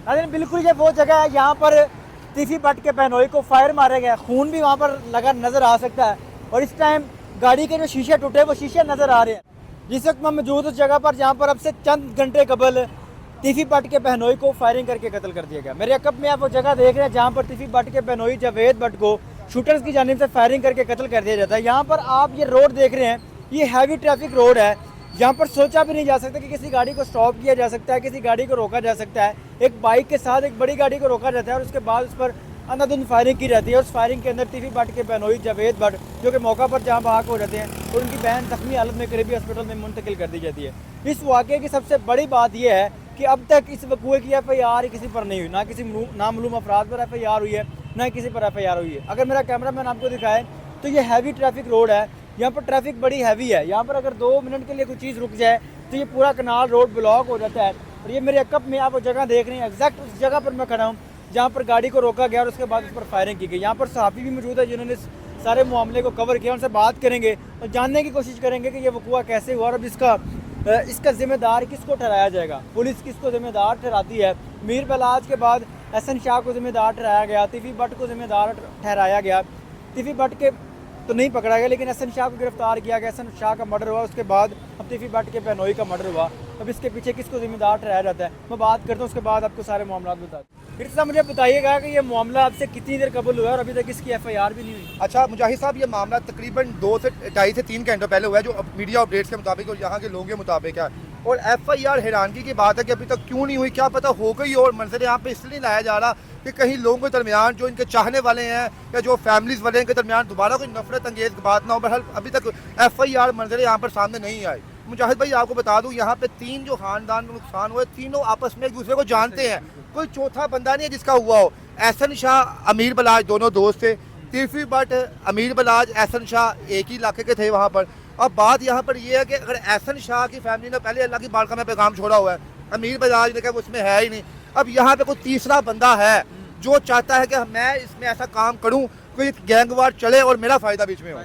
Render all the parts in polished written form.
नाज़रीन बिल्कुल ये वो जगह है यहाँ पर तीफी बट के बहनोई को फायर मारे गए, खून भी वहाँ पर लगा नज़र आ सकता है और इस टाइम गाड़ी के जो शीशे टूटे वो शीशे नज़र आ रहे हैं। जिस वक्त मैं मौजूद उस जगह पर जहाँ पर अब से चंद घंटे कबल तीफी बट के बहनोई को फायरिंग करके कत्ल कर दिया गया। मेरे अकब में आप वो जगह देख रहे हैं जहाँ पर तीफी बट के बहनोई जावेद बट को शूटर्स की जानिब से फायरिंग करके कत्ल कर दिया जाता है। यहाँ पर आप ये रोड देख रहे हैं, ये हैवी ट्रैफिक रोड है, यहाँ पर सोचा भी नहीं जा सकता कि किसी गाड़ी को स्टॉप किया जा सकता है, किसी गाड़ी को रोका जा सकता है। एक बाइक के साथ एक बड़ी गाड़ी को रोका जाता है और उसके बाद उस पर अंधाधुंध फायरिंग की जाती है। उस फायरिंग के अंदर तीफी बट के बहनोई जावेद बट जो कि मौका पर जहाँ भाग हो जाते हैं और उनकी बहन जख्मी हालत में करीबी हॉस्पिटल में मुंतकिल कर दी जाती है। इस वाक़े की सबसे बड़ी बात यह है कि अब तक इस वकूए की FIR किसी पर नहीं हुई, ना किसी नामालूम अफराद पर FIR हुई है, ना किसी पर FIR हुई है। अगर मेरा कैमरा मैन आपको दिखाए तो ये हैवी ट्रैफिक रोड है, यहाँ पर ट्रैफिक बड़ी हैवी है। यहाँ पर अगर 2 मिनट के लिए कोई चीज़ रुक जाए तो ये पूरा कनाल रोड ब्लॉक हो जाता है। और ये मेरे अकब में आप वो जगह देख रहे हैं, एग्जैक्ट उस जगह पर मैं खड़ा हूँ जहाँ पर गाड़ी को रोका गया और उसके बाद उस पर फायरिंग की गई। यहाँ पर सहाफ़ी भी मौजूद है जिन्होंने इस सारे मामले को कवर किया, उनसे बात करेंगे और जानने की कोशिश करेंगे कि ये वकूआ कैसे हुआ और अब इसका जिम्मेदार किसको ठहराया जाएगा। पुलिस किसको जिम्मेदार ठहराती है। मीर बलाज के बाद एहसन शाह को जिम्मेदार ठहराया गया, तीफी बट को जिम्मेदार ठहराया गया। तीफी बट के तो नहीं पकड़ा गया लेकिन एहसन शाह को गिरफ्तार किया गया, एहसन शाह का मर्डर हुआ, उसके बाद अब तीफी बट के बहनोई का मर्डर हुआ। अब इसके पीछे किसको जिम्मेदार ठहराया जाता है मैं बात करता हूँ, उसके बाद आपको सारे मामला बता दूँ। फिर से मुझे बताइएगा कि ये मामला आपसे कितनी देर कबूल हुआ और अभी तक इसकी FIR भी नहीं हुई। अच्छा मुजाहिद साहब, ये मामला तकरीबन 2 से 2.5 से 3 घंटे पहले हुआ है, जो मीडिया अपडेट्स के मुताबिक और यहाँ के लोगों के मुताबिक है। और FIR हैरानगी की बात है कि अभी तक क्यों नहीं हुई, क्या पता हो गई। और मंजर यहाँ पे इसलिए लाया जा रहा कि कहीं लोगों के दरमियान, जो इनके चाहने वाले हैं या जो फैमिलीज वाले हैं, के दरमियान दोबारा कोई नफरत अंगेज बात ना हो। बहरहाल अभी तक FIR मंजर यहाँ पर सामने नहीं आई। मुजाहिद भाई आपको बता दूं, यहाँ पे 3 जो खानदान में नुकसान हुए, तीनों आपस में एक दूसरे को जानते हैं, कोई चौथा बंदा नहीं है जिसका हुआ हो। एहसन शाह, अमीर बलाज दोनों दोस्त थे। तीफी बट, अमीर बलाज, एहसन शाह एक ही इलाके के थे वहाँ पर। अब बात यहाँ पर यह है कि अगर एहसन शाह की फैमिली ने पहले अल्लाह की बारगाह में पैगाम छोड़ा हुआ है, अमीर बलाज ने कहा उसमें है ही नहीं। अब यहाँ पे कोई तीसरा बंदा है जो चाहता है कि मैं इसमें ऐसा काम करूँ, कोई गैंगवार चले और मेरा फ़ायदा बीच में हो।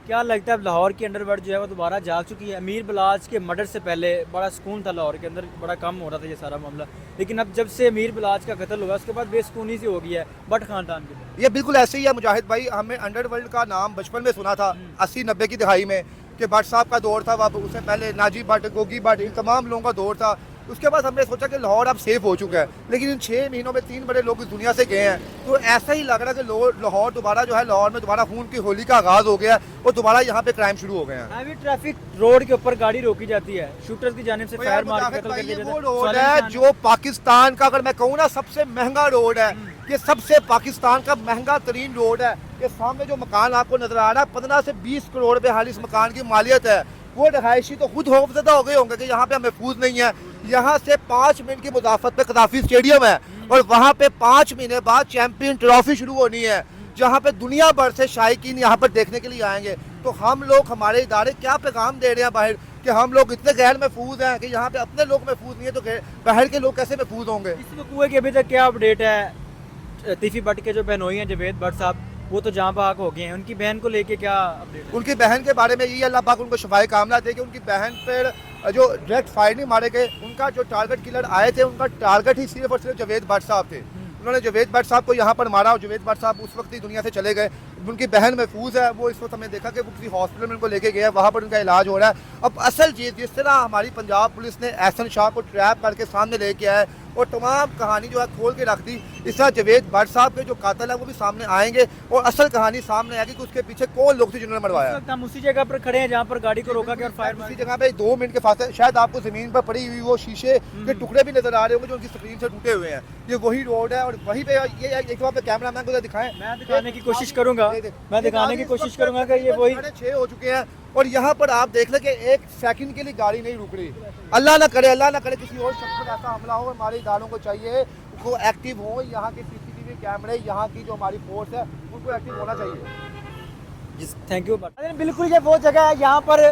क्या लगता है अब लाहौर की अंडरवर्ल्ड जो है वो दोबारा जाग चुकी है? अमीर बलाज के मर्डर से पहले बड़ा सुकून था लाहौर के अंदर, बड़ा कम हो रहा था ये सारा मामला, लेकिन अब जब से अमीर बलाज का कत्ल हुआ उसके बाद बेसुकूनी सी हो गई है बट खानदान के। ये बिल्कुल ऐसे ही है मुजाहिद भाई। हमें अंडरवर्ल्ड का नाम बचपन में सुना था 80-90 की दहाई में कि भट्ट साहब का दौर था, वह उससे पहले नाजी भट्ट, गोगी भट्ट, इन तमाम लोगों का दौर था। उसके बाद हमने सोचा कि लाहौर अब सेफ हो चुका है, लेकिन इन 6 महीनों में 3 बड़े लोग इस दुनिया से गए हैं। तो ऐसा ही लग रहा है कि लाहौर दोबारा जो है, लाहौर में दोबारा खून की होली का आगाज हो गया है और दोबारा यहाँ पे क्राइम शुरू हो गए हैं। हैवी ट्रैफिक रोड के ऊपर गाड़ी रोकी जाती है, शूटर्स की जानिब से फायर मार के कत्ल कर दिया जाता है। वो रोड है जो पाकिस्तान का, अगर मैं कहूँ ना, सबसे महंगा रोड है। ये सबसे पाकिस्तान का महंगा तरीन रोड है। ये सामने जो मकान आपको नजर आ रहा है, 15 से 20 करोड़ रुपए हाल इस मकान की मालियत है। वो रहायशी तो खुद खौफजदा हो गए होंगे कि यहाँ पे महफूज नहीं है। यहाँ से 5 मिनट की मुदाफत पे कदाफी स्टेडियम है और वहाँ पे 5 महीने बाद चैंपियन ट्रॉफी शुरू होनी है, जहाँ पे दुनिया भर से शायकीन यहाँ पर देखने के लिए आएंगे। तो हम लोग, हमारे इदारे क्या पैगाम दे रहे हैं बाहर कि हम लोग इतने गैर महफूज हैं कि यहाँ पे अपने लोग महफूज नहीं है, तो बाहर के लोग कैसे महफूज होंगे। इस वकूए की अभी तक क्या अपडेट है? तीफी बट के जो बहनोई हैं जावेद बट साहब, वो तो जहाँ भाग हो गए हैं, उनकी बहन को लेके क्या अपडेट है? उनकी बहन के बारे में यही अल्लाह पाक उनको शफाए कामना दे कि उनकी बहन पर जो डायरेक्ट फायर नहीं मारे गए, उनका जो टारगेट किलर आए थे, उनका टारगेट ही सिर्फ और सिर्फ जावेद भट्ट साहब थे। उन्होंने जावेद भट्ट साहब को यहाँ पर मारा और जावेद भट्ट साहब उस वक्त ही दुनिया से चले गए। उनकी बहन महफूज है, वो इस वक्त हमने देखा कि वो किसी हॉस्पिटल में उनको लेके गए, वहाँ पर उनका इलाज हो रहा है। अब असल चीज़, जिस तरह हमारी पंजाब पुलिस ने एहसन शाह को ट्रैप करके सामने लेके आया और तमाम कहानी जो है खोल के रख दी, इस तरह जावेद भट्ट साहब के जो कातिल है वो भी सामने आएंगे और असल कहानी सामने आएगी कि उसके पीछे कौन लोग थे जिन्होंने मरवाया। हम उसी जगह पर खड़े हैं जहाँ पर गाड़ी को रोका गया और फायर उसी जगह पे 2 मिनट के फासले, शायद आपको जमीन पर पड़ी हुई वो शीशे के टुकड़े भी नजर आ रहे होंगे जो उनकी स्क्रीन से टूटे हुए हैं। ये वही रोड है और वहीं पे ये एक बार कैमरा मैन को दिखाएं, मैं दिखाने की कोशिश करूंगा, मैं दिखाने की कोशिश करूंगा कि ये वही 6:30 हो चुके हैं और यहाँ पर आप देख लें कि 1 सेकंड के लिए गाड़ी नहीं रुक रही। अल्लाह ना करे किसी और शख्स पर ऐसा हमला हो। हमारे इदारों को चाहिए वो एक्टिव हो, यहाँ के CCTV कैमरे, यहाँ की जो हमारी फोर्स है उनको एक्टिव होना चाहिए। Thank you. बिल्कुल ये वो जगह है यहाँ पर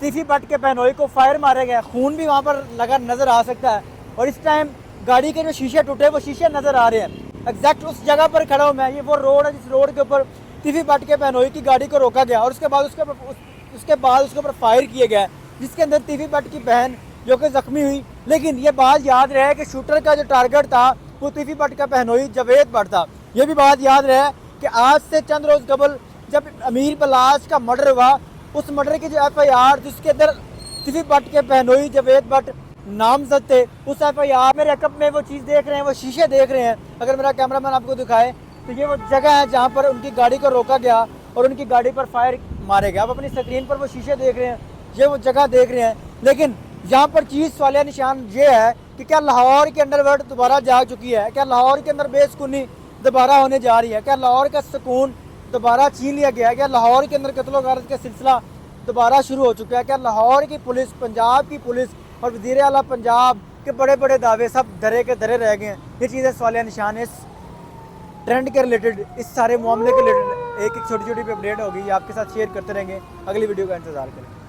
तीफी बट के बहनोई को फायर मारे गए, खून भी वहाँ पर लगा नजर आ सकता है और इस टाइम गाड़ी के जो शीशे टूटे वो शीशे नजर आ रहे हैं। एग्जैक्ट उस जगह पर खड़ा हूँ मैं। ये वो रोड है जिस रोड के ऊपर तीफी बट के बहनोई की गाड़ी को रोका गया और उसके बाद उसके ऊपर फायर किया गया, जिसके अंदर तीफी बट की बहन जो कि जख्मी हुई। लेकिन ये बात याद रहे कि शूटर का जो टारगेट था वो तीफी भट्ट का बहनोई जावेद भट्ट था। ये भी बात याद रहे कि आज से चंद रोज़ कबल जब अमीर पलाश का मर्डर हुआ, उस मर्डर की जो FIR जिसके अंदर तीफी भट्ट के बहनोई जावेद भट्ट नामजद थे, उस FIR मेरे अकब में वो चीज़ देख रहे हैं, वो शीशे देख रहे हैं। अगर मेरा कैमरामैन आपको दिखाए तो ये वो जगह है जहाँ पर उनकी गाड़ी को रोका गया और उनकी गाड़ी पर फायर मारे गए। आप अपनी स्क्रीन पर वो शीशे देख रहे हैं, ये वो जगह देख रहे हैं। लेकिन यहाँ पर चीज़ सवालिया निशान ये है कि क्या लाहौर के अंडरवर्ल्ड दोबारा जाग चुकी है? क्या लाहौर के अंदर बेसुकूनी दोबारा होने जा रही है? क्या लाहौर का सुकून दोबारा छीन लिया गया है? क्या लाहौर के अंदर कत्ल गारत का सिलसिला दोबारा शुरू हो चुका है? क्या लाहौर की पुलिस, पंजाब की पुलिस और वज़ीर आला पंजाब के बड़े बड़े दावे सब धरे के धरे रह गए हैं? ये चीज़ें सवालिया निशान है। इस ट्रेंड के रिलेटेड, इस सारे मामले के रिलेटेड एक एक छोटी छोटी अपडेट होगी, आपके साथ शेयर करते रहेंगे। अगली वीडियो का इंतज़ार करें।